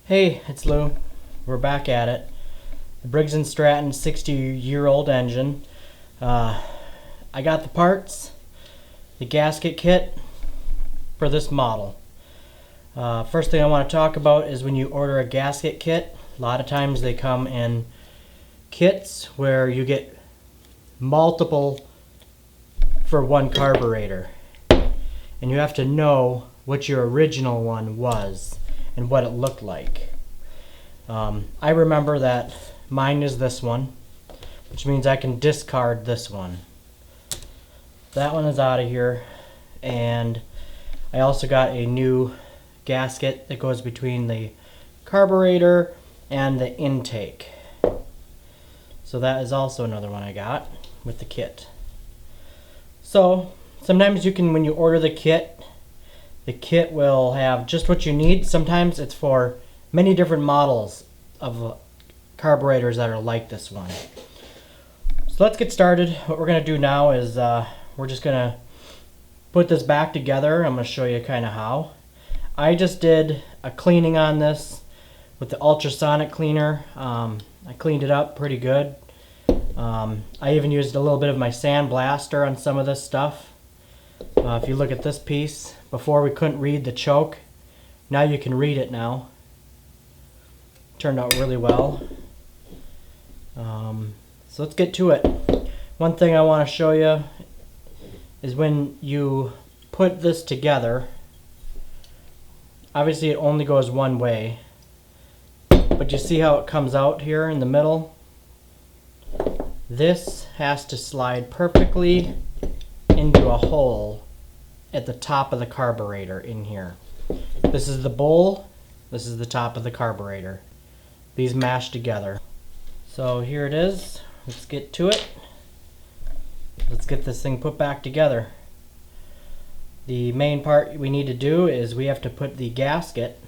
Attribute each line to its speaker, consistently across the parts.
Speaker 1: Hey, it's Lou. We're back at it. The Briggs & Stratton 60-year-old engine. I got the parts, the gasket kit for this model. First thing I want to talk about is when you order a gasket kit, a lot of times they come in kits where you get multiple for one carburetor. And you have to know what your original one was and what it looked like. I remember that mine is this one, which means I can discard this one. That one is out of here, and I also got a new gasket that goes between the carburetor and the intake. So that is also another one I got with the kit. So sometimes you can, when you order the kit will have just what you need. Sometimes it's for many different models of carburetors that are like this one. So let's get started. What we're going to do now is we're just going to put this back together. I'm going to show you kind of how. I just did a cleaning on this with the ultrasonic cleaner. I cleaned it up pretty good. I even used a little bit of my sand blaster on some of this stuff. If you look at this piece, before we couldn't read the choke. Now you can read it now. Turned out really well. So let's get to it. One thing I want to show you is when you put this together, obviously it only goes one way, but you see how it comes out here in the middle? This has to slide perfectly into a hole at the top of the carburetor in here. This is the bowl, this is the top of the carburetor. These mash together. So here it is. Let's get to it. Let's get this thing put back together. The main part we need to do is we have to put the gasket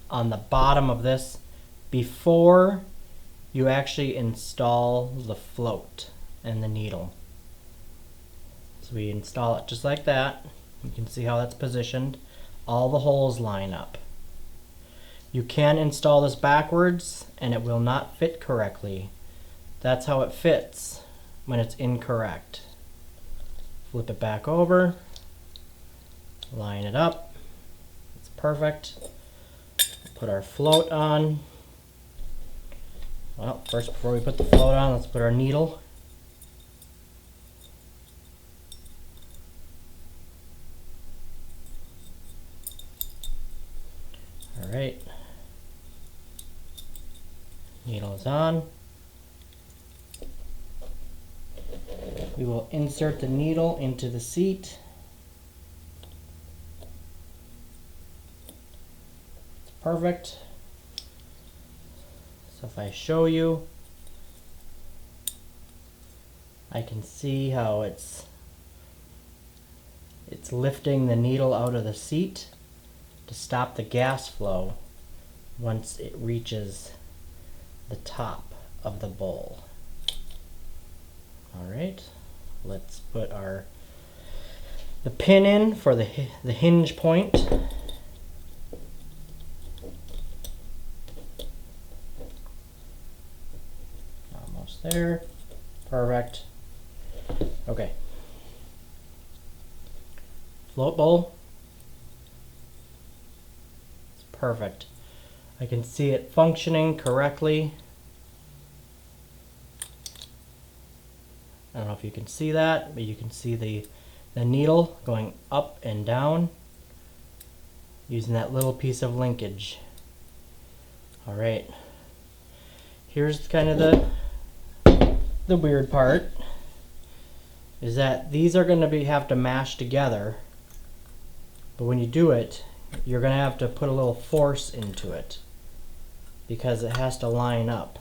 Speaker 1: on the bottom of this before you actually install the float and the needle. So we install it just like that. You can see how that's positioned. All the holes line up. You can install this backwards and it will not fit correctly. That's how it fits when it's incorrect. Flip it back over, line it up. It's perfect. Put our float on. Well, first before we put the float on, let's put our needle. Alright, needle is on. We will insert the needle into the seat. It's perfect. So if I show you, I can see how it's lifting the needle out of the seat to stop the gas flow once it reaches the top of the bowl. Alright, let's put the pin in for the hinge point. Almost there. Perfect. Okay. Float bowl. Perfect. I can see it functioning correctly. I don't know if you can see that, but you can see the needle going up and down using that little piece of linkage. Alright. Here's kind of the weird part, is that these are going to have to mash together, but when you do it, you're going to have to put a little force into it because it has to line up.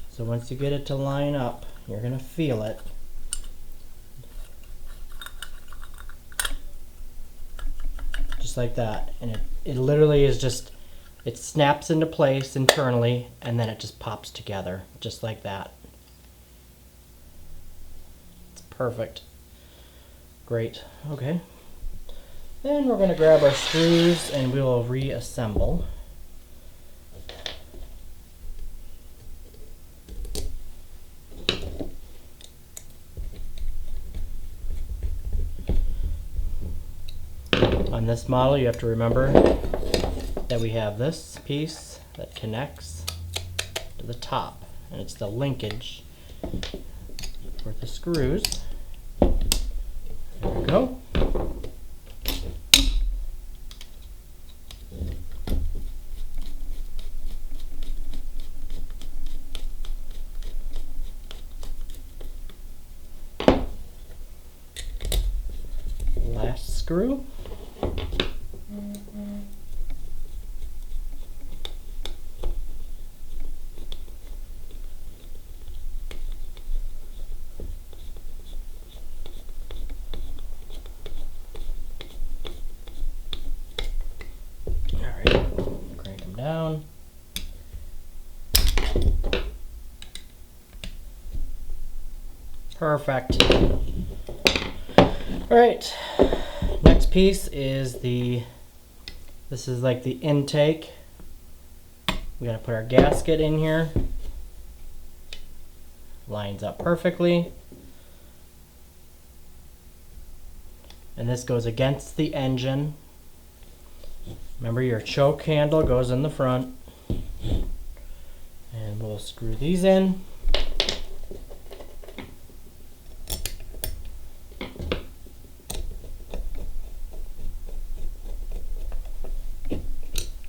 Speaker 1: So once you get it to line up, you're going to feel it. Just like that. And it literally is just, it snaps into place internally and then it just pops together just like that. It's perfect. Great. Okay. Then we're going to grab our screws and we will reassemble. On this model, you have to remember that we have this piece that connects to the top, and it's the linkage for the screws. There we go. Last screw. Down. Perfect. Alright, next piece is this is like the intake. We gotta put our gasket in here. Lines up perfectly. And this goes against the engine. Remember, your choke handle goes in the front, and we'll screw these in.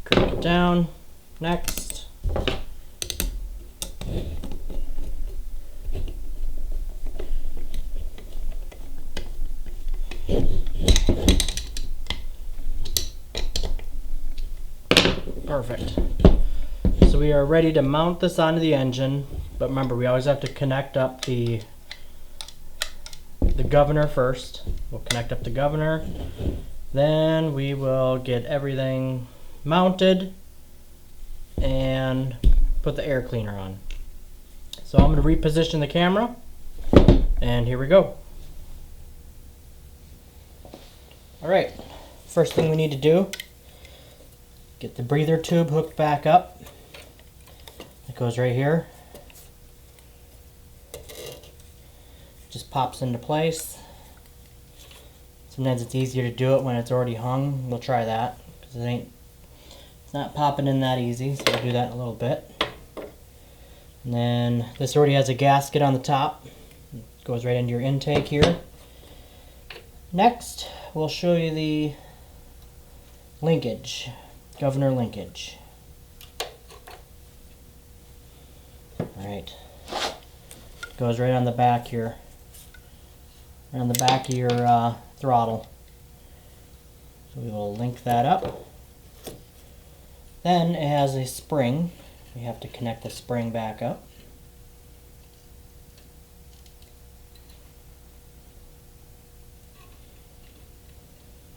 Speaker 1: Crank it down. Next. Perfect. So we are ready to mount this onto the engine, but remember, we always have to connect up the governor first. We'll connect up the governor, then we will get everything mounted and put the air cleaner on. So I'm going to reposition the camera, and here we go. Alright, first thing we need to do, get the breather tube hooked back up. It goes right here. Just pops into place. Sometimes it's easier to do it when it's already hung. We'll try that because it's not popping in that easy. So we'll do that in a little bit. And then this already has a gasket on the top. It goes right into your intake here. Next, we'll show you the linkage. Governor linkage. Alright. Goes right on the back here. Right on the back of your throttle. So we will link that up. Then it has a spring. We have to connect the spring back up.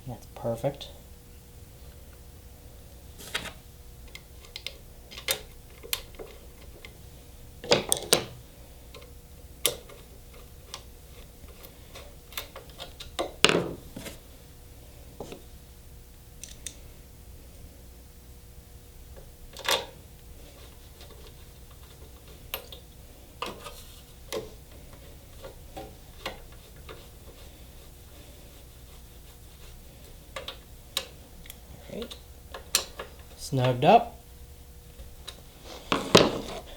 Speaker 1: That's perfect. Snugged up.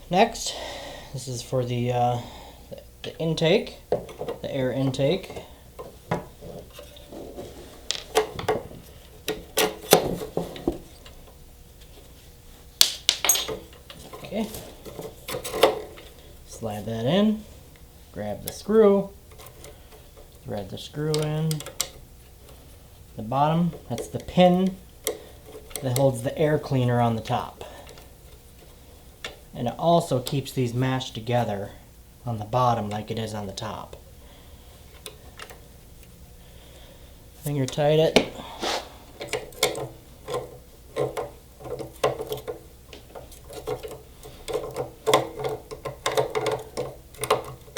Speaker 1: Next, this is for the intake, the air intake. Okay. Slide that in. Grab the screw. Thread the screw in. The bottom, that's the pin that holds the air cleaner on the top. And it also keeps these mashed together on the bottom like it is on the top. Finger tight it.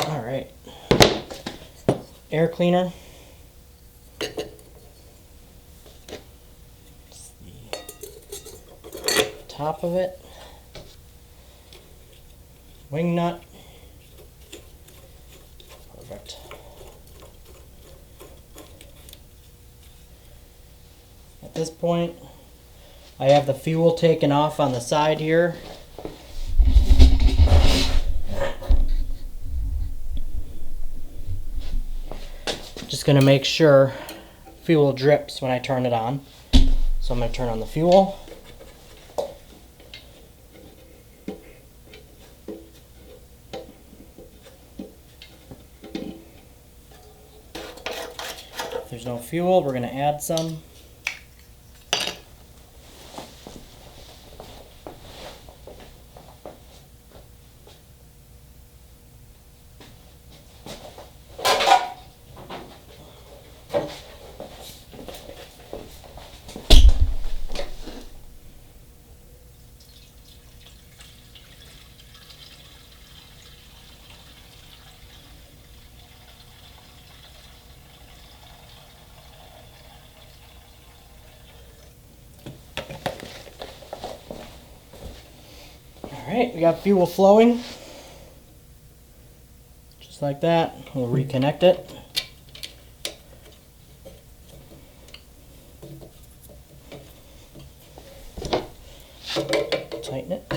Speaker 1: Alright. Air cleaner. top of it. Wing nut. Perfect. At this point, I have the fuel taken off on the side here. Just going to make sure fuel drips when I turn it on. So I'm going to turn on the fuel. If there's no fuel, we're going to add some. Alright, we got fuel flowing. Just like that. We'll reconnect it. Tighten it.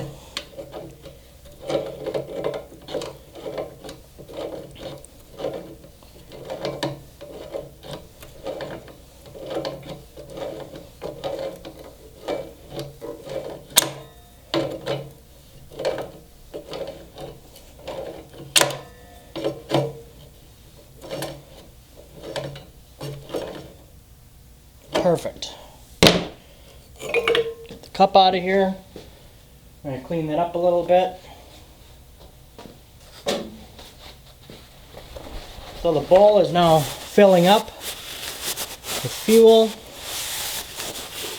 Speaker 1: Perfect. Get the cup out of here. I'm going to clean that up a little bit. So the bowl is now filling up with fuel.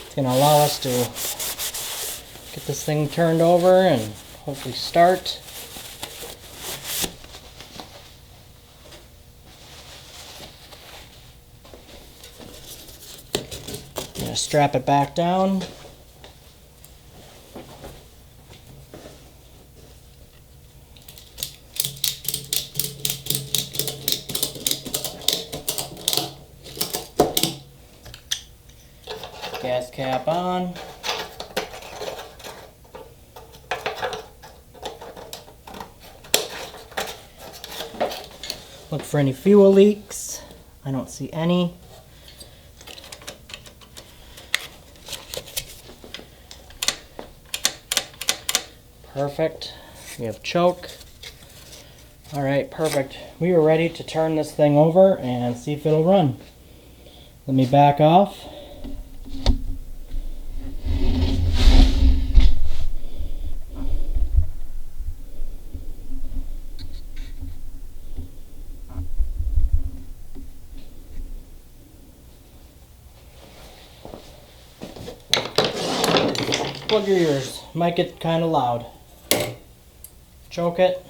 Speaker 1: It's going to allow us to get this thing turned over and hopefully start. I'm going to strap it back down. Gas cap on. Look for any fuel leaks. I don't see any. Perfect. We have choke. Alright, perfect. We are ready to turn this thing over and see if it'll run. Let me back off. Plug your ears. Might get kind of loud. Choke it.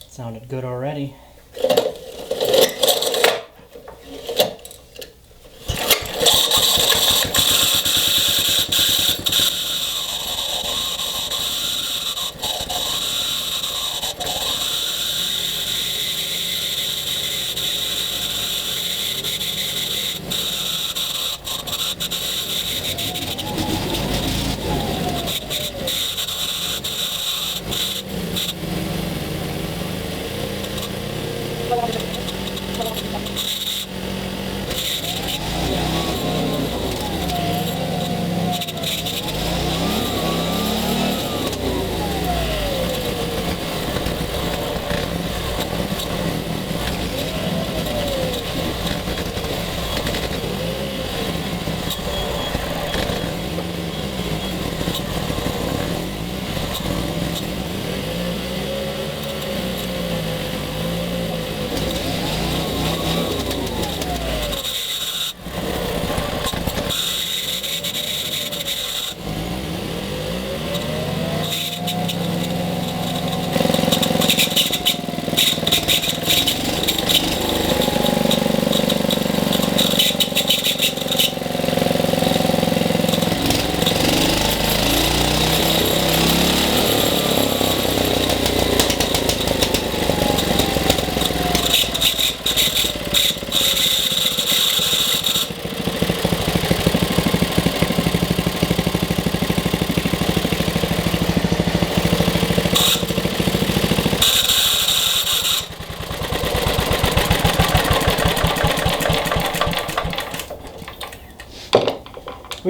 Speaker 1: Sounded good already.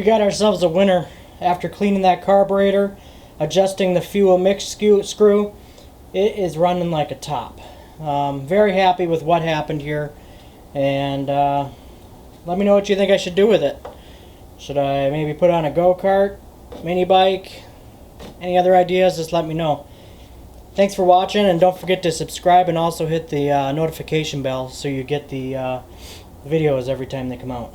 Speaker 1: We got ourselves a winner. After cleaning that carburetor, adjusting the fuel mix screw, it is running like a top. Very happy with what happened here, and let me know what you think I should do with it. Should I maybe put on a go-kart, mini bike? Any other ideas, just let me know. Thanks for watching, and don't forget to subscribe and also hit the notification bell so you get the videos every time they come out.